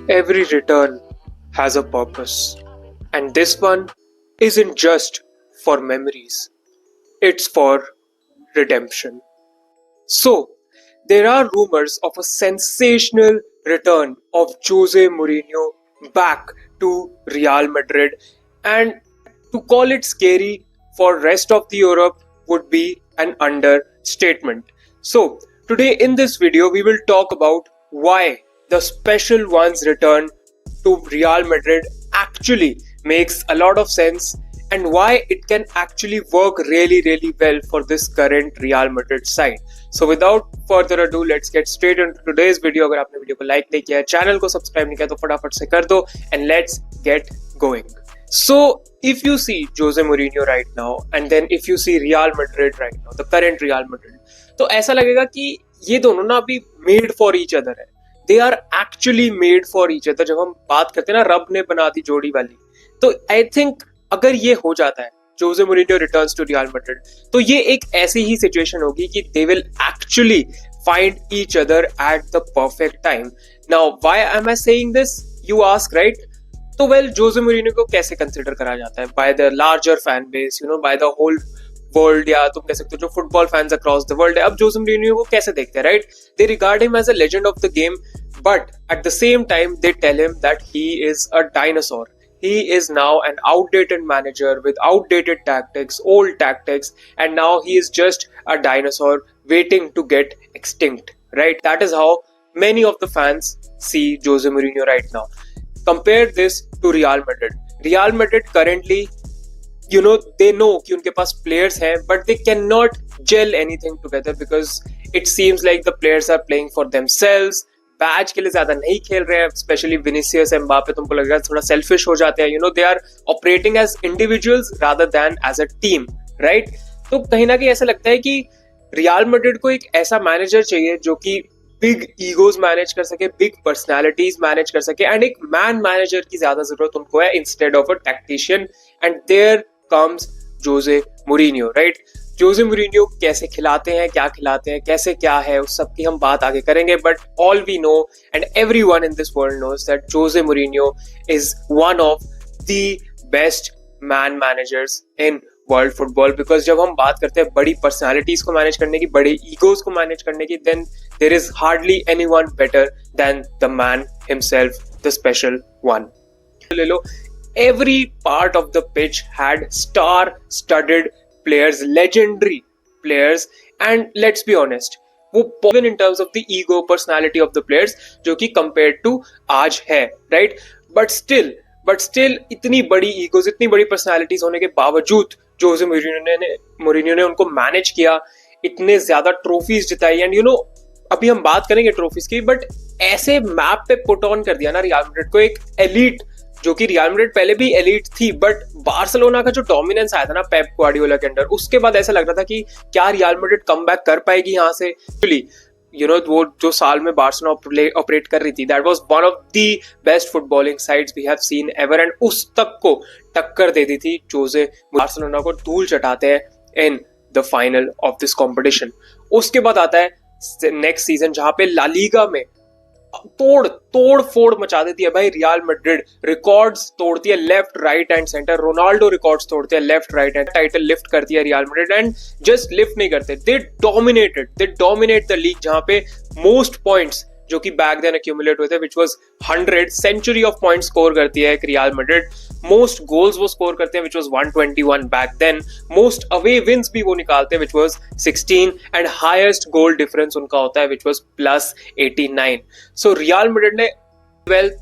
Every return has a purpose, and this one isn't just for memories, it's for redemption. So, there are rumors of a sensational return of Jose Mourinho back to Real Madrid, and to call it scary for rest of the Europe would be an understatement. So, today in this video we will talk about why the special one's return to Real Madrid actually makes a lot of sense and why it can actually work really well for this current Real Madrid side. So without further ado, let's get straight into today's video. अगर आपने video को like नहीं किया है, channel को subscribe नहीं किया तो फटाफट से कर दो and let's get going. So if you see Jose Mourinho right now and then if you see Real Madrid right now, the current Real Madrid, तो ऐसा लगेगा कि ये दोनों ना अभी made for each other है. They are actually made for each other. जब हम बात करते हैं ना रब ने बना दी जोड़ी वाली, तो I think अगर ये हो जाता है Jose Mourinho returns to Real Madrid, तो ये एक ऐसी ही सिचुएशन होगी कि they will actually find each other at the perfect time. Now why am I saying this, you ask, right? तो वेल, जोसे मूरिन्हो को कैसे कंसिडर करा जाता है by the larger fan base, you know, by the whole world, या तुम कह सकते हो जो football fans across the world है. अब जोसे मूरिन्हो को कैसे देखते हैं, right? They regard him as a legend of the game, but at the same time they tell him that he is a dinosaur. He is now an outdated manager with outdated tactics, old tactics, and now he is just a dinosaur waiting to get extinct, right? That is how many of the fans see Jose Mourinho right now. Compare this to Real Madrid. Real Madrid currently, you know, they know कि उनके पास players हैं, but they cannot gel anything together because it seems like the players are playing for themselves. Batch के लिए ज्यादा नहीं खेल रहे हैं, स्पेशली विनीसियस एम्बापे. तुमको लग रहा है थोड़ा सेल्फिश हो जाते हैं, you know, they are operating as individuals rather than as a team, right? तो कहीं ना कहीं ऐसा लगता है कि रियल मैड्रिड को एक ऐसा मैनेजर चाहिए जो कि बिग ईगोज मैनेज कर सके, बिग पर्सनालिटीज मैनेज कर सके, एंड एक मैन मैनेजर की ज्यादा जरूरत उनको है instead of a tactician. And there comes Jose Mourinho, right? Jose Mourinho कैसे खिलाते हैं, क्या खिलाते हैं, कैसे क्या है, उस सब की हम बात आगे करेंगे. But all we know and everyone in this world knows that Jose Mourinho is one of the best man managers in world football. Because जब हम बात करते हैं बड़ी पर्सनालिटीज को मैनेज करने की, बड़े ईगोज को मैनेज करने की, then there is hardly anyone better than the man himself, the special one. ले लो, every part of the pitch had star-studded players, legendary players, and let's be honest, वो even in terms of the ego, personality of the players, जो कि compared to आज है, right? But still इतनी बड़ी egos, इतनी बड़ी personalities होने के बावजूद जोसे मूरिन्हो ने उनको मैनेज किया, इतने ज्यादा ट्रॉफीज जिताई. एंड यू नो, अभी हम बात करेंगे ट्रॉफीज की, बट ऐसे मैप पे पुट ऑन कर दिया ना रियल मैड्रिड को, एक एलीट, जो कि रियल मैड्रिड पहले भी एलीट थी, बट बार्सिलोना का जो डोमिनेंस आया था ना पेप ग्वार्डियोला के अंडर, उसके बाद ऐसा लग रहा था कि क्या रियल मैड्रिड कम बैक कर पाएगी यहाँ से. यू नो, वो जो साल में बार्सिलोना ऑपरेट कर रही थी, that was one of the best footballing sides we have seen ever, and उस तक को टक्कर दे दी थी जोसे. बार्सिलोना को धूल चटाते हैं in the final of this competition. उसके बाद आता है नेक्स्ट सीजन जहां पे ला लीगा में तोड़ फोड़ मचा देती है भाई रियल मैड्रिड. रिकॉर्ड्स तोड़ती है left, right and centre. Ronaldo records तोड़ते हैं left, right and title lift करती है real Madrid. And just lift नहीं करते, दे डोमिनेट द लीग, जहां पे मोस्ट पॉइंट्स जो कि बैक देन एक्यूमुलेट हुए थे, which was 100 century of point score करती है एक रियल मैड्रिड. मोस्ट गोल्स वो स्कोर करते हैं, which was 121 back then. Most away wins भी वो निकालते हैं, which was 16, and highest goal difference उनका होता है, which was +89. So Real Madrid ने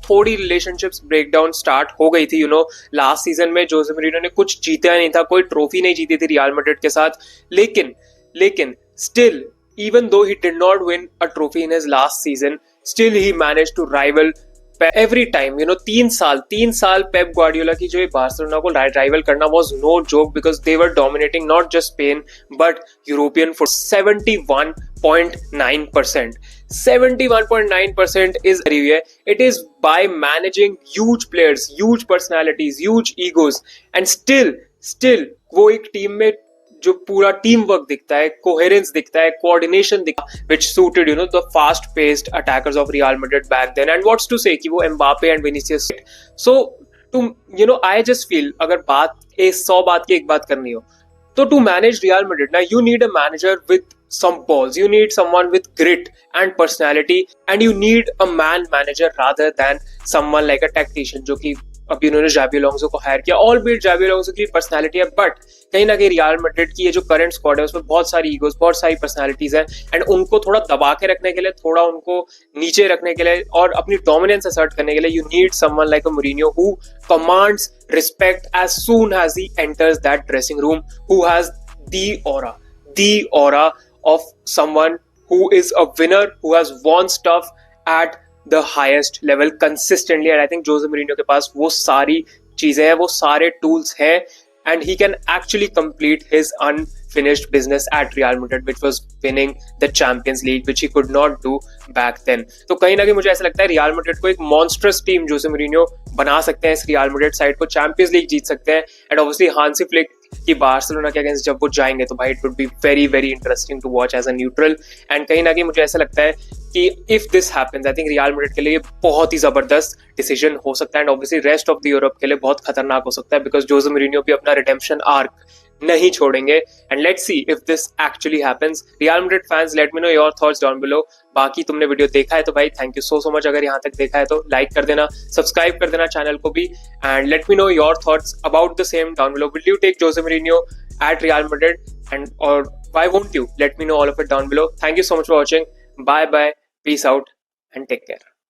थोड़ी रिलेशनशिप्स ब्रेकडाउन स्टार्ट हो गई थी. यू नो, लास्ट सीजन में जोसे मूरिन्हो ने कुछ जीता नहीं था, कोई ट्रॉफी नहीं जीती थी रियल मैड्रिड के साथ. लेकिन still, even though he did not win a trophy in his last season, still he managed to rival every time. You know, 3 साल पेप ग्वार्डियोला की जो बार्सिलोना को राइवल करना was no joke, because they were dominating not just Spain but European for 71.9%. 71.9% is very high. It is by managing huge players, huge personalities, huge egos, and still वो एक team में जो पूरा team work दिखता है, coherence दिखता है, coordination दिखता है, which suited the fast paced attackers of Real Madrid back then. And what's to say कि वो Mbappe and Vinicius. So to I just feel अगर बात 100 बात की एक बात करनी हो तो to manage Real Madrid now you need a manager with some balls, you need someone with grit and personality, and you need a man manager rather than someone like a tactician जो कि अभी उन्होंने Xavi Alonso को higher किया. All beat Xavi Alonso की personality है, but कहीं ना कहीं रियल मैड्रिड की ये जो करंट स्क्वाड है उसमें बहुत सारी ईगोस, बहुत सारी पर्सनालिटीज हैं, एंड उनको थोड़ा दबा के रखने के लिए, थोड़ा उनको नीचे रखने के लिए और अपनी डोमिनेंस असर्ट करने के लिए you need someone like a Mourinho who commands respect as soon as he enters that dressing room, who has the aura of someone who is a winner, who has won stuff at the highest level consistently. And I think Jose Mourinho के पास वो सारी चीजें हैं, वो सारे tools हैं, and he can actually complete his unfinished business at Real Madrid, which was winning the Champions League, which he could not do back then. तो कहीं ना कहीं मुझे ऐसा लगता है रियल मैड्रिड को एक मॉन्स्ट्रस टीम जोसे मूरिन्यो बना सकते हैं. इस रियल मैड्रिड साइड को चैंपियंस लीग जीत सकते हैं, एंड ऑब्वियसली हांसी फ्लिक कि बार्सिलोना के अगेंस्ट जब वो जाएंगे तो भाई it would be very very interesting to watch as a neutral. And कहीं ना कहीं मुझे ऐसा लगता है कि if this happens I think Real Madrid के लिए बहुत ही जबरदस्त डिसीजन हो सकता है, and obviously rest of the Europe के लिए बहुत खतरनाक हो सकता है, बिकॉज जोसे मूरिन्यो भी अपना रिडेम्पशन आर्क नहीं छोड़ेंगे. And let's see if this actually happens. Real Madrid fans, late me know your thoughts down below. बाकी तुमने वीडियो देखा है तो भाई थैंक यू सो मच. अगर यहाँ तक देखा है तो लाइक कर देना, सब्सक्राइब कर देना चैनल को भी, and let me know your thoughts about the same down below. Will you take Jose Mourinho at Real Madrid, and or why won't you? Let me know all of it down below. Thank you so much for watching. Bye bye, peace out, and take care.